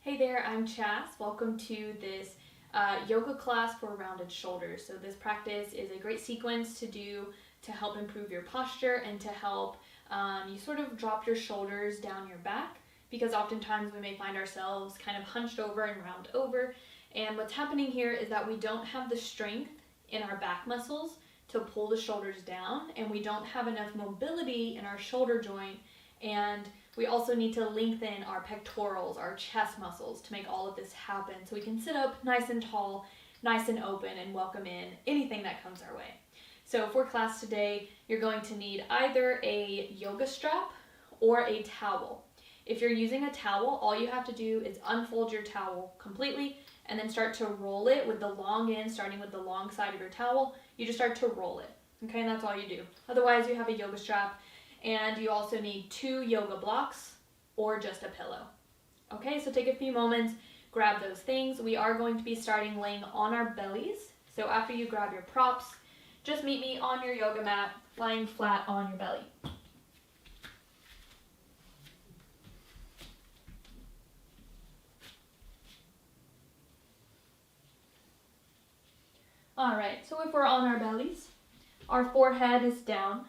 Hey there, I'm Chas. Welcome to this yoga class for rounded shoulders. So this practice is a great sequence to do to help improve your posture and to help you sort of drop your shoulders down your back, because oftentimes we may find ourselves kind of hunched over and round over. And what's happening here is that we don't have the strength in our back muscles to pull the shoulders down, and we don't have enough mobility in our shoulder joint, and we also need to lengthen our pectorals, our chest muscles, to make all of this happen so we can sit up nice and tall, nice and open, and welcome in anything that comes our way. So for class today, you're going to need either a yoga strap or a towel. If you're using a towel, all you have to do is unfold your towel completely and then start to roll it with the long end, starting with the long side of your towel. You just start to roll it, okay, and that's all you do. Otherwise, you have a yoga strap, and you also need 2 yoga blocks or just a pillow. Okay, so take a few moments, grab those things. We are going to be starting laying on our bellies. So after you grab your props, just meet me on your yoga mat, lying flat on your belly. All right, so if we're on our bellies, our forehead is down,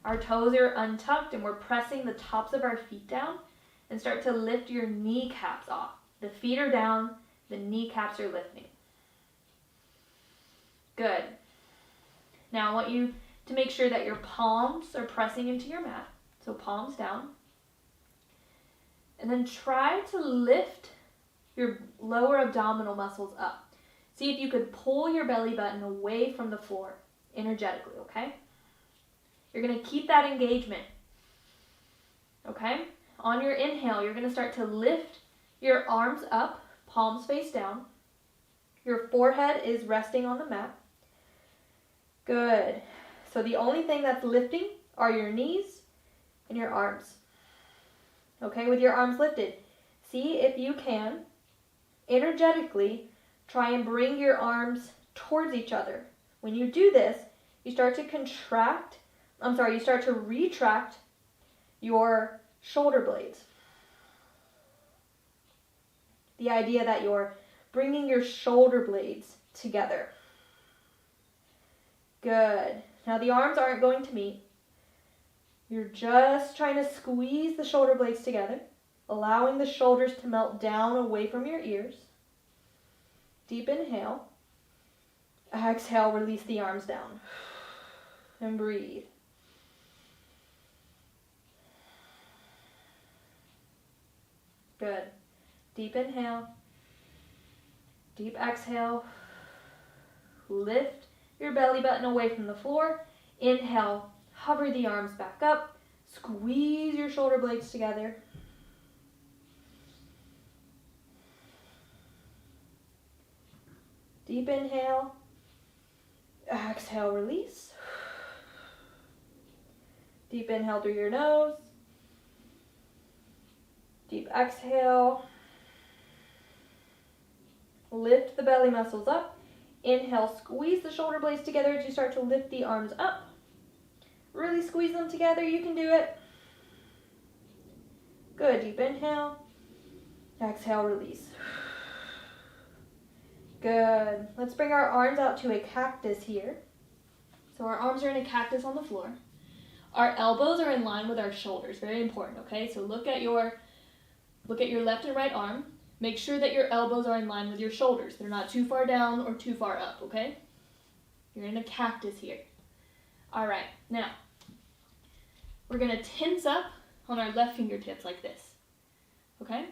our toes are untucked, and we're pressing the tops of our feet down, and start to lift your kneecaps off. The feet are down, the kneecaps are lifting. Good. Now I want you to make sure that your palms are pressing into your mat, so palms down. And then try to lift your lower abdominal muscles up. See if you could pull your belly button away from the floor energetically, okay? You're going to keep that engagement, okay? On your inhale, you're going to start to lift your arms up, palms face down. Your forehead is resting on the mat. Good. So the only thing that's lifting are your knees and your arms. Okay, with your arms lifted, see if you can energetically try and bring your arms towards each other. When you do this, you start to retract your shoulder blades. The idea that you're bringing your shoulder blades together. Good. Now the arms aren't going to meet. You're just trying to squeeze the shoulder blades together, allowing the shoulders to melt down away from your ears. Deep inhale. Exhale, release the arms down. And breathe. Good. Deep inhale. Deep exhale. Lift your belly button away from the floor. Inhale, hover the arms back up. Squeeze your shoulder blades together. Deep inhale. Exhale, release. Deep inhale through your nose. Deep exhale. Lift the belly muscles up. Inhale, squeeze the shoulder blades together as you start to lift the arms up. Really squeeze them together. You can do it. Good. Deep inhale. Exhale, release. Good. Let's bring our arms out to a cactus here. So our arms are in a cactus on the floor. Our elbows are in line with our shoulders. Very important, okay? So look at your left and right arm. Make sure that your elbows are in line with your shoulders. They're not too far down or too far up, okay? You're in a cactus here. All right, now we're going to tense up on our left fingertips like this, okay?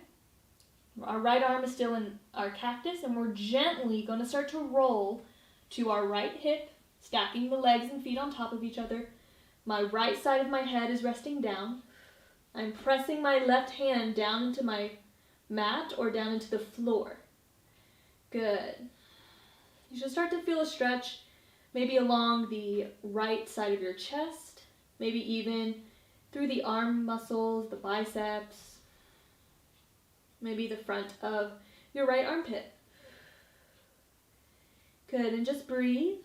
Our right arm is still in our cactus, and we're gently going to start to roll to our right hip, stacking the legs and feet on top of each other. My right side of my head is resting down. I'm pressing my left hand down into my mat or down into the floor. Good. You should start to feel a stretch, maybe along the right side of your chest, maybe even through the arm muscles, the biceps, maybe the front of your right armpit. Good, and just breathe.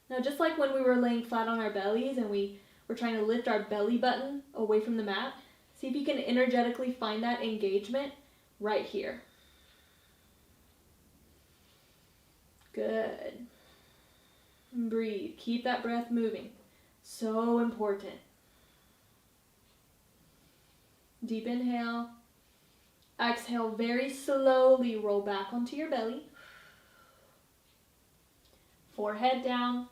Now, just like when we were laying flat on our bellies and we were trying to lift our belly button away from the mat, See if you can energetically find that engagement right here. Good. Breathe. Keep that breath moving. So important. Deep inhale. Exhale, very slowly roll back onto your belly. Forehead down.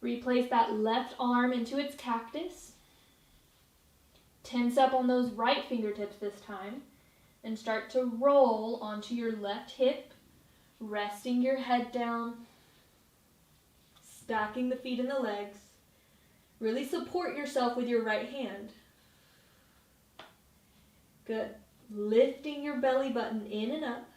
Replace that left arm into its cactus. Tense up on those right fingertips this time. And start to roll onto your left hip, resting your head down. Stacking the feet and the legs. Really support yourself with your right hand. Good. Lifting your belly button in and up.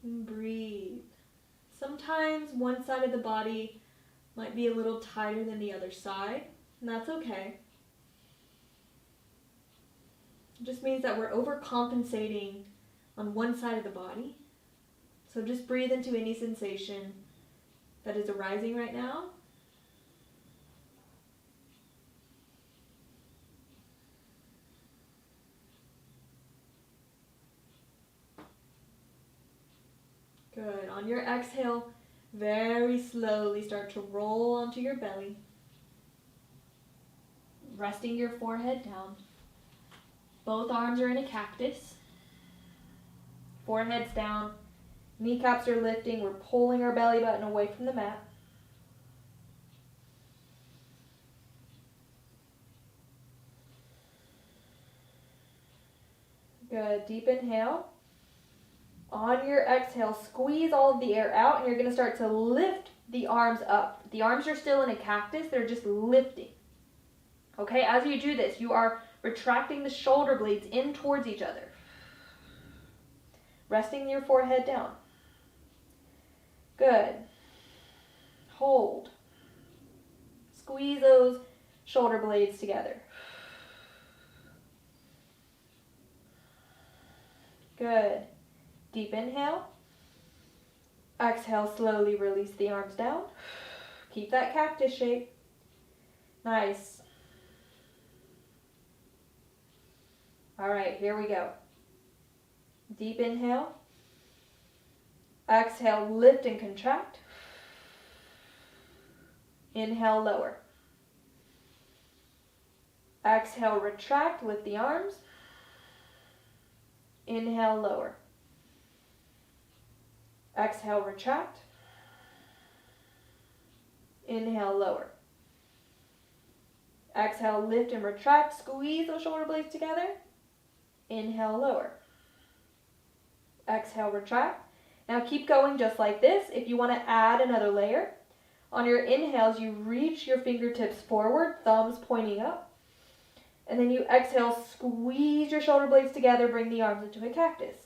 And breathe. Sometimes one side of the body might be a little tighter than the other side, and that's okay. It just means that we're overcompensating on one side of the body. So just breathe into any sensation that is arising right now. Good. On your exhale, very slowly start to roll onto your belly, resting your forehead down. Both arms are in a cactus. Forehead's down. Kneecaps are lifting. We're pulling our belly button away from the mat. Good. Deep inhale. On your exhale, squeeze all of the air out, and you're going to start to lift the arms up. The arms are still in a cactus. They're just lifting. Okay, as you do this, you are retracting the shoulder blades in towards each other. Resting your forehead down. Good. Hold. Squeeze those shoulder blades together. Good. Deep inhale. Exhale, slowly release the arms down. Keep that cactus shape. Nice. All right, here we go. Deep inhale. Exhale, lift and contract. Inhale, lower. Exhale, retract, lift the arms. Inhale, lower. Exhale, retract. Inhale, lower. Exhale, lift and retract. Squeeze those shoulder blades together. Inhale, lower. Exhale, retract. Now keep going just like this. If you want to add another layer, on your inhales, you reach your fingertips forward, thumbs pointing up. And then you exhale, squeeze your shoulder blades together, bring the arms into a cactus.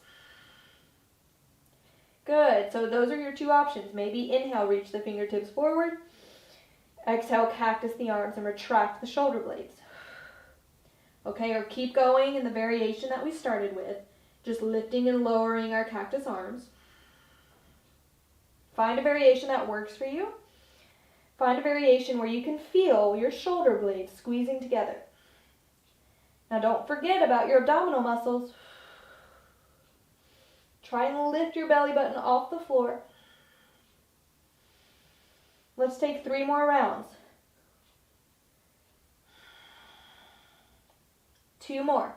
Good. So those are your two options. Maybe inhale, reach the fingertips forward. Exhale, cactus the arms and retract the shoulder blades. Okay, or keep going in the variation that we started with, just lifting and lowering our cactus arms. Find a variation that works for you. Find a variation where you can feel your shoulder blades squeezing together. Now don't forget about your abdominal muscles. Try and lift your belly button off the floor. Let's take 3 more rounds. 2 more.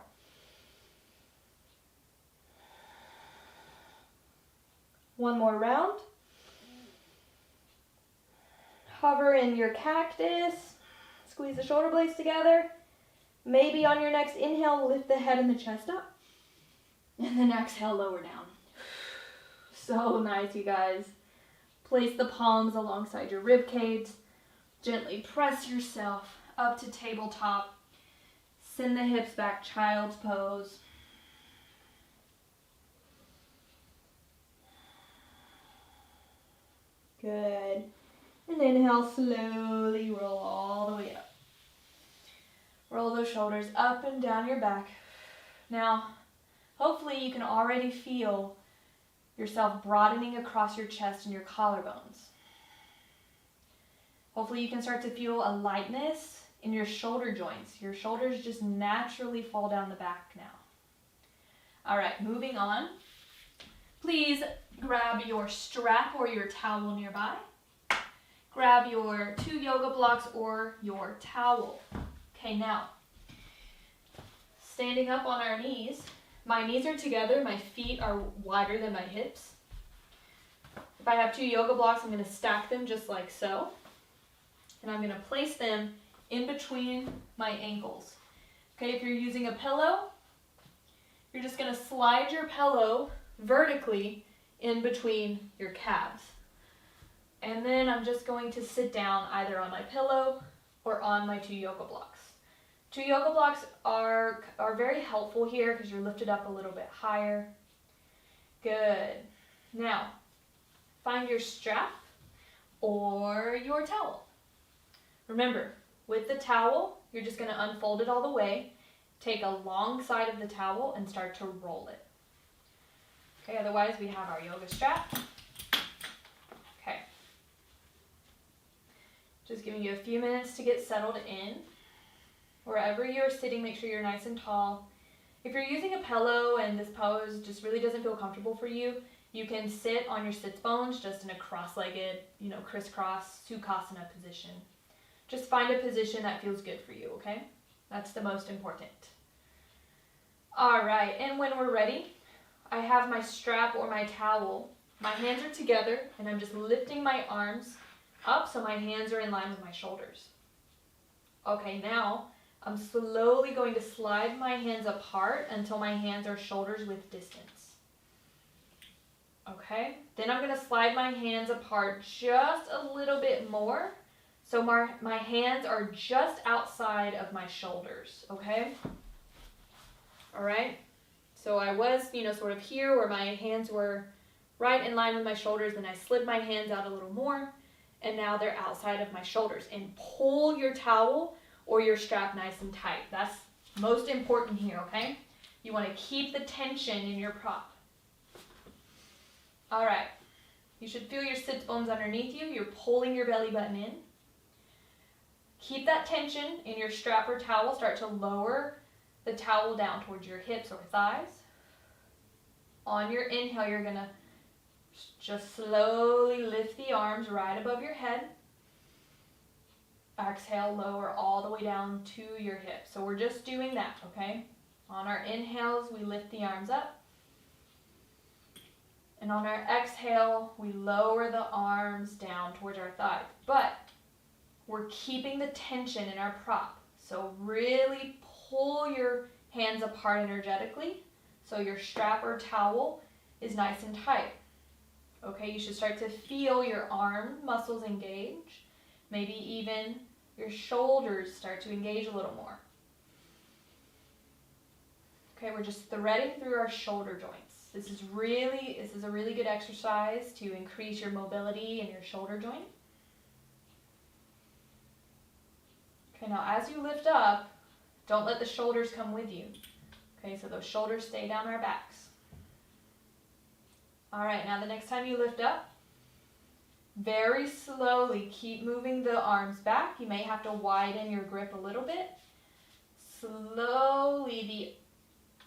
One more round. Hover in your cactus. Squeeze the shoulder blades together. Maybe on your next inhale, lift the head and the chest up. And then exhale, lower down. So nice, you guys. Place the palms alongside your rib cage. Gently press yourself up to tabletop. Send the hips back, child's pose. Good. And inhale, slowly roll all the way up. Roll those shoulders up and down your back. Now, hopefully you can already feel yourself broadening across your chest and your collarbones. Hopefully you can start to feel a lightness in your shoulder joints. Your shoulders just naturally fall down the back now. All right, moving on. Please grab your strap or your towel nearby. Grab your 2 yoga blocks or your towel. Okay, now, standing up on our knees. My knees are together, my feet are wider than my hips. If I have 2 yoga blocks, I'm going to stack them just like so. And I'm going to place them in between my ankles. Okay, if you're using a pillow, you're just going to slide your pillow vertically in between your calves. And then I'm just going to sit down either on my pillow or on my 2 yoga blocks. 2 yoga blocks are very helpful here because you're lifted up a little bit higher. Good. Now, find your strap or your towel. Remember, with the towel, you're just going to unfold it all the way, take a long side of the towel and start to roll it. Okay, otherwise we have our yoga strap. Okay. Just giving you a few minutes to get settled in. Wherever you're sitting, make sure you're nice and tall. If you're using a pillow and this pose just really doesn't feel comfortable for you, you can sit on your sits bones just in a cross-legged, crisscross Sukhasana position. Just find a position that feels good for you, okay? That's the most important. All right, and when we're ready, I have my strap or my towel. My hands are together, and I'm just lifting my arms up so my hands are in line with my shoulders. Okay, now I'm slowly going to slide my hands apart until my hands are shoulders width distance. Okay, then I'm going to slide my hands apart just a little bit more so my hands are just outside of my shoulders, okay? All right, so I was, sort of here where my hands were right in line with my shoulders, then I slid my hands out a little more, and now they're outside of my shoulders. And pull your towel or your strap nice and tight. That's most important here, okay? You want to keep the tension in your prop. All right, you should feel your sits bones underneath you. You're pulling your belly button in. Keep that tension in your strap or towel. Start to lower the towel down towards your hips or thighs. On your inhale, you're going to just slowly lift the arms right above your head. Exhale, lower all the way down to your hips. So we're just doing that, okay? On our inhales, we lift the arms up. And on our exhale, we lower the arms down towards our thighs. But we're keeping the tension in our prop. So really pull your hands apart energetically so your strap or towel is nice and tight. Okay, you should start to feel your arm muscles engage. Maybe even your shoulders start to engage a little more. Okay, we're just threading through our shoulder joints. This is a really good exercise to increase your mobility in your shoulder joint. Okay, now as you lift up, don't let the shoulders come with you. Okay, so those shoulders stay down our backs. All right, now the next time you lift up, very slowly keep moving the arms back. You may have to widen your grip a little bit. Slowly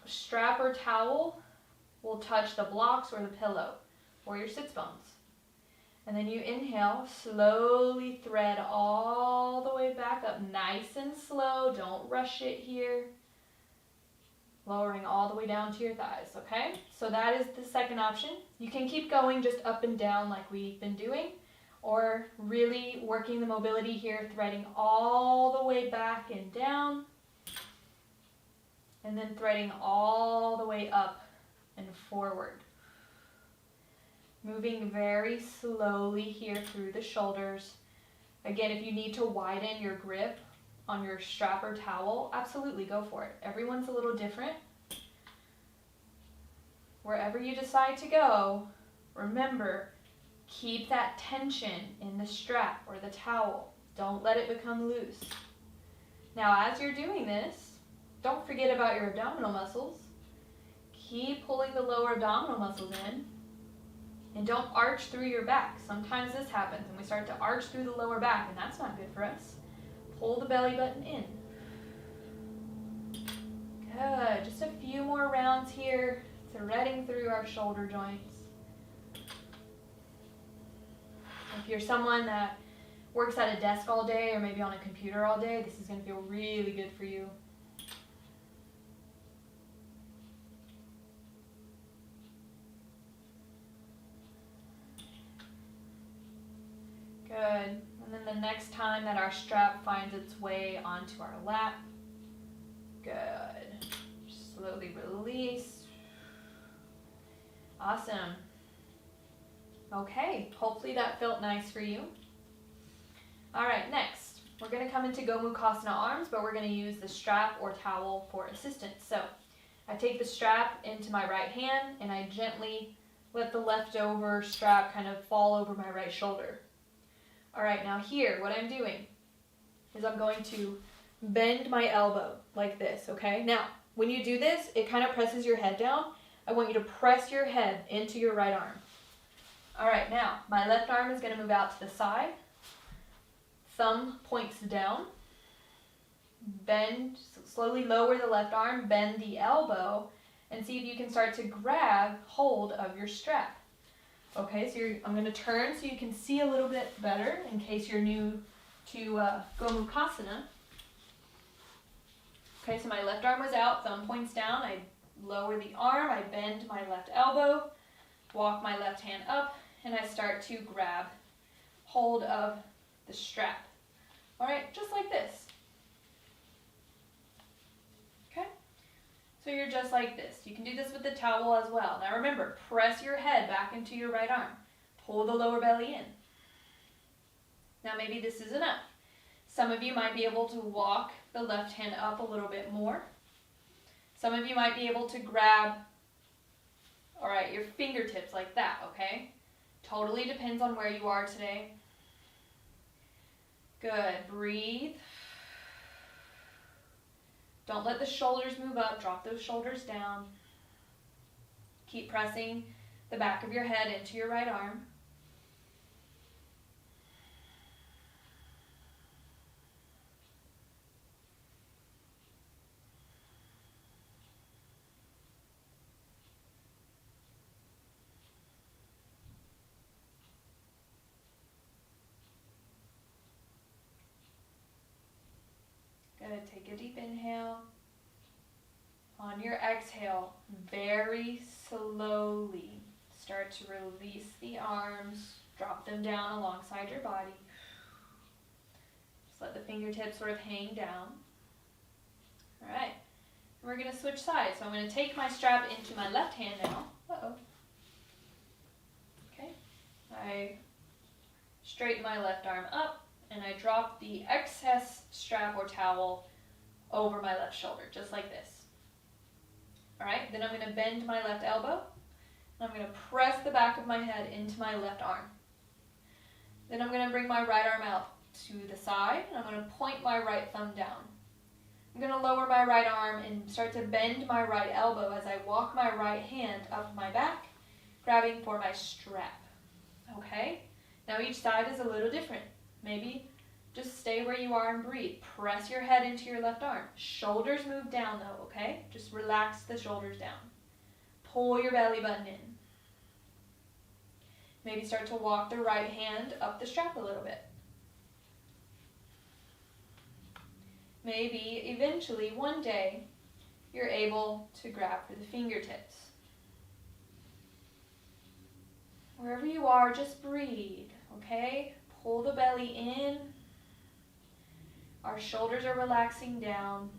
the strap or towel will touch the blocks or the pillow or your sits bones. And then you inhale, slowly thread all the way back up, nice and slow. Don't rush it here. Lowering all the way down to your thighs, okay? So that is the second option. You can keep going just up and down like we've been doing, or really working the mobility here, threading all the way back and down, and then threading all the way up and forward. Moving very slowly here through the shoulders. Again, if you need to widen your grip on your strap or towel, absolutely go for it. Everyone's a little different. Wherever you decide to go, remember, keep that tension in the strap or the towel. Don't let it become loose. Now, as you're doing this, don't forget about your abdominal muscles. keep pulling the lower abdominal muscles in. And don't arch through your back. Sometimes this happens and we start to arch through the lower back, and that's not good for us. Pull the belly button in. Good. Just a few more rounds here, threading through our shoulder joints. If you're someone that works at a desk all day or maybe on a computer all day, this is going to feel really good for you. Good. And then the next time that our strap finds its way onto our lap, good. Slowly release. Awesome. Okay, hopefully that felt nice for you. All right, next, we're going to come into Gomukhasana arms, but we're going to use the strap or towel for assistance. So I take the strap into my right hand and I gently let the leftover strap kind of fall over my right shoulder. All right, now here, what I'm doing is I'm going to bend my elbow like this, okay? Now, when you do this, it kind of presses your head down. I want you to press your head into your right arm. All right, now, my left arm is going to move out to the side. Thumb points down. Bend, slowly lower the left arm, bend the elbow, and see if you can start to grab hold of your strap. Okay, so I'm going to turn so you can see a little bit better in case you're new to Gomukhasana. Okay, so my left arm was out, thumb points down. I lower the arm, I bend my left elbow, walk my left hand up, and I start to grab hold of the strap. All right, just like this. Okay, so you're just like this. You can do this with the towel as well. Now remember, press your head back into your right arm. Pull the lower belly in. Now maybe this is enough. Some of you might be able to walk the left hand up a little bit more. Some of you might be able to grab, all right, your fingertips like that, okay? Totally depends on where you are today. Good, breathe. Don't let the shoulders move up, drop those shoulders down. Keep pressing the back of your head into your right arm. Good, take a deep inhale. On your exhale, very slowly start to release the arms, drop them down alongside your body. Just let the fingertips sort of hang down. All right, and we're going to switch sides. So I'm going to take my strap into my left hand now. Okay, I straighten my left arm up. And I drop the excess strap or towel over my left shoulder, just like this. All right, then I'm going to bend my left elbow. And I'm going to press the back of my head into my left arm. Then I'm going to bring my right arm out to the side, and I'm going to point my right thumb down. I'm going to lower my right arm and start to bend my right elbow as I walk my right hand up my back, grabbing for my strap. Okay, now each side is a little different. Maybe just stay where you are and breathe. Press your head into your left arm. Shoulders move down though, okay? Just relax the shoulders down. Pull your belly button in. Maybe start to walk the right hand up the strap a little bit. Maybe eventually one day you're able to grab for the fingertips. Wherever you are, just breathe, okay? Pull the belly in. Our shoulders are relaxing down.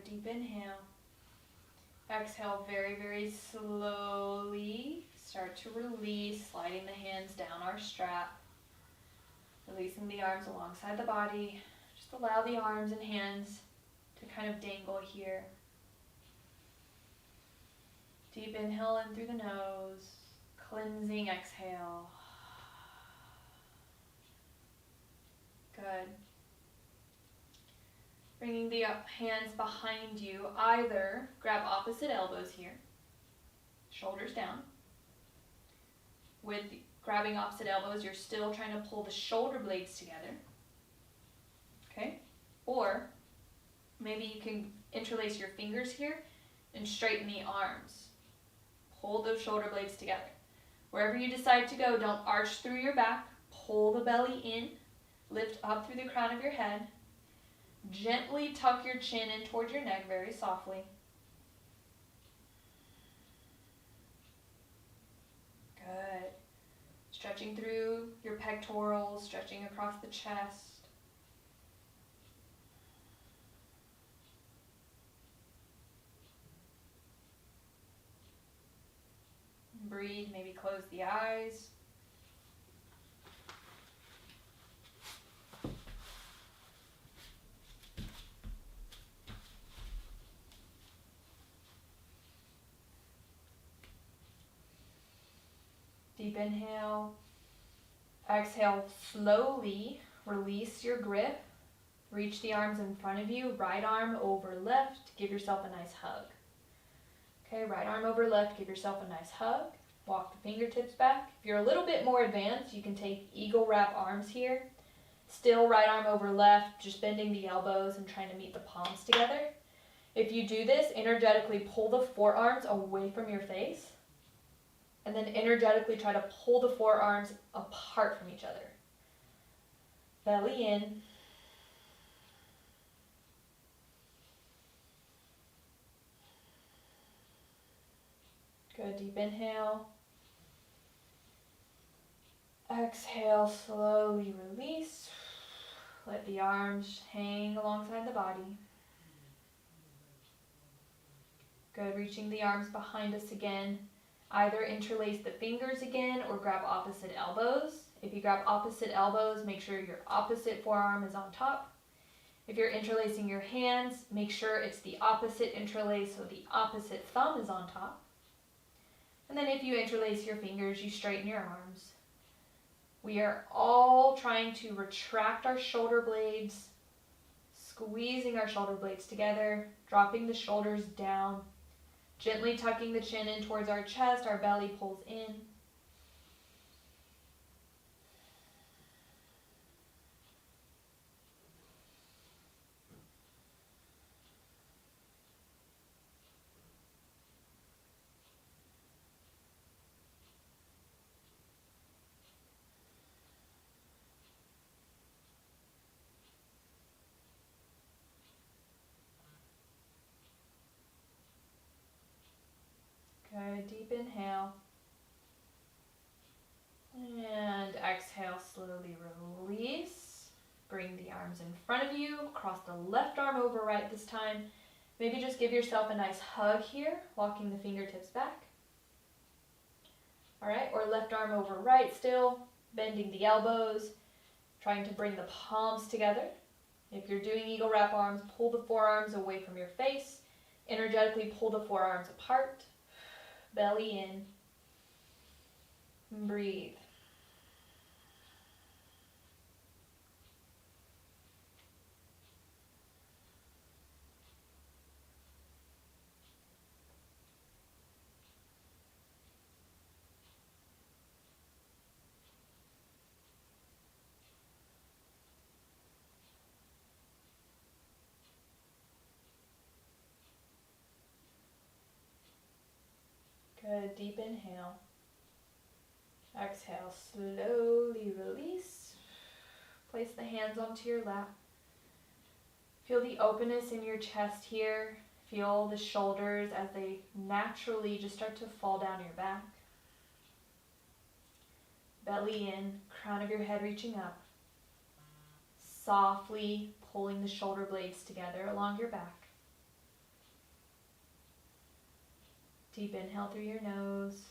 Deep inhale. Exhale very, very slowly. Start to release, sliding the hands down our strap. Releasing the arms alongside the body. Just allow the arms and hands to kind of dangle here. Deep inhale in through the nose. Cleansing exhale. Good. Bringing the hands behind you. Either grab opposite elbows here. Shoulders down. With grabbing opposite elbows, you're still trying to pull the shoulder blades together. Okay? Or maybe you can interlace your fingers here and straighten the arms. Pull those shoulder blades together. Wherever you decide to go, don't arch through your back. Pull the belly in. Lift up through the crown of your head. Gently tuck your chin in towards your neck very softly. Good. Stretching through your pectorals, stretching across the chest. Breathe, maybe close the eyes. Deep inhale. Exhale, slowly release your grip. Reach the arms in front of you, right arm over left. Give yourself a nice hug. Okay, right arm over left, give yourself a nice hug. Walk the fingertips back. If you're a little bit more advanced, you can take eagle wrap arms here. Still right arm over left, just bending the elbows and trying to meet the palms together. If you do this, energetically pull the forearms away from your face. And then energetically try to pull the forearms apart from each other. Belly in. Good, deep inhale. Exhale, slowly release. Let the arms hang alongside the body. Good, reaching the arms behind us again. Either interlace the fingers again or grab opposite elbows. If you grab opposite elbows, make sure your opposite forearm is on top. If you're interlacing your hands, make sure it's the opposite interlace so the opposite thumb is on top. And then if you interlace your fingers, you straighten your arms. We are all trying to retract our shoulder blades, squeezing our shoulder blades together, dropping the shoulders down. Gently tucking the chin in towards our chest, our belly pulls in. Good, deep inhale. And exhale, slowly release. Bring the arms in front of you. Cross the left arm over right this time. Maybe just give yourself a nice hug here, walking the fingertips back. All right, or left arm over right still, bending the elbows, trying to bring the palms together. If you're doing eagle wrap arms, pull the forearms away from your face. Energetically pull the forearms apart. Belly in. Breathe. Good, deep inhale. Exhale, slowly release. Place the hands onto your lap. Feel the openness in your chest here. Feel the shoulders as they naturally just start to fall down your back. Belly in, crown of your head reaching up. Softly pulling the shoulder blades together along your back. Deep inhale through your nose.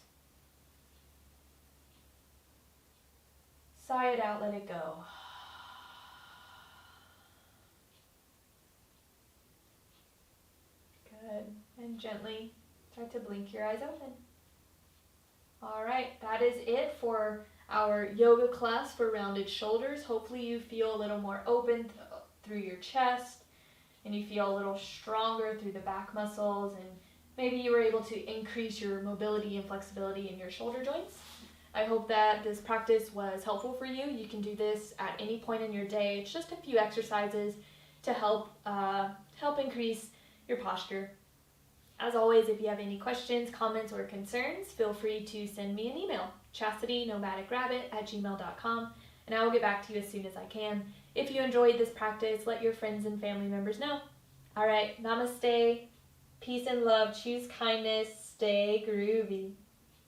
Sigh it out, let it go. Good. And gently start to blink your eyes open. All right, that is it for our yoga class for rounded shoulders. Hopefully you feel a little more open through your chest, and you feel a little stronger through the back muscles, and maybe you were able to increase your mobility and flexibility in your shoulder joints. I hope that this practice was helpful for you. You can do this at any point in your day. It's just a few exercises to help increase your posture. As always, if you have any questions, comments, or concerns, feel free to send me an email, chastitynomadicrabbit@gmail.com, and I will get back to you as soon as I can. If you enjoyed this practice, let your friends and family members know. All right, namaste, peace and love, choose kindness, stay groovy.